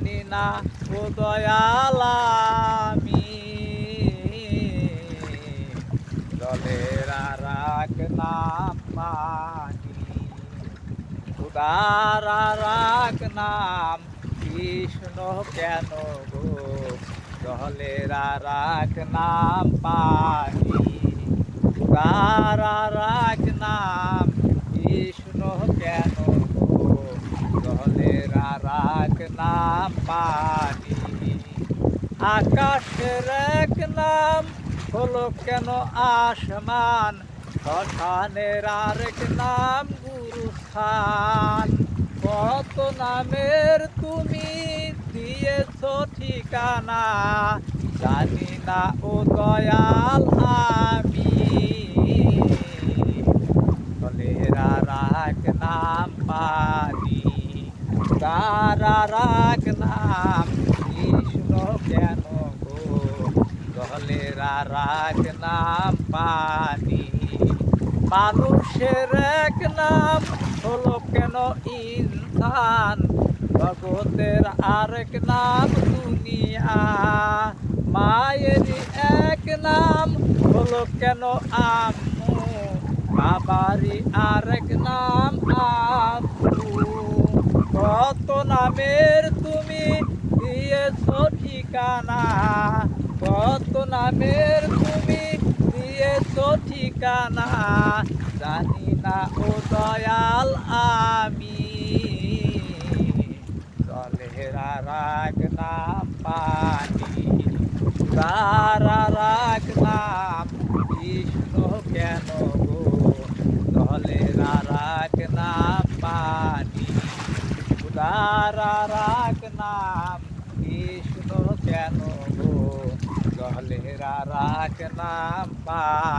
জানি না ও দয়াল আমি জলের আর এক নাম পানি খুদার আর এক নাম কৃষ্ণ কেন গো জলের আর এক নাম পানি খুদার আর এক নাম কৃষ্ণ কেন গো জলের আর এক নাম পানি আকাশের এক নাম হলো কেন আসমান শ্মশানের আরেক নাম গুরুস্থান কত নামের তুমি দিয়েছ ঠিকানা জানি না ও দয়াল আমি জলের আর এক নাম পানি তার আর এক নাম কৃষ্ণ কেন গো জলের আর এক নাম পানি মানুষের এক নাম হলো কেন ইনসান জগতের আরেক নাম দুনিয়া মায়ের এক নাম হলো কেন আম্মু বাবারই আরেক নাম আব্বু কত নামের তুমি দিয়েছ ঠিকানা কত নামের তুমি দিয়েছ ঠিকানা জানি না ও দয়াল আমি জলের আর এক নাম পানি তার আর এক নাম কৃষ্ণ কেন গো জলের আর এক নাম পানি তার আর এক নাম কৃষ্ণ কেন গো জলের আর এক নাম পানি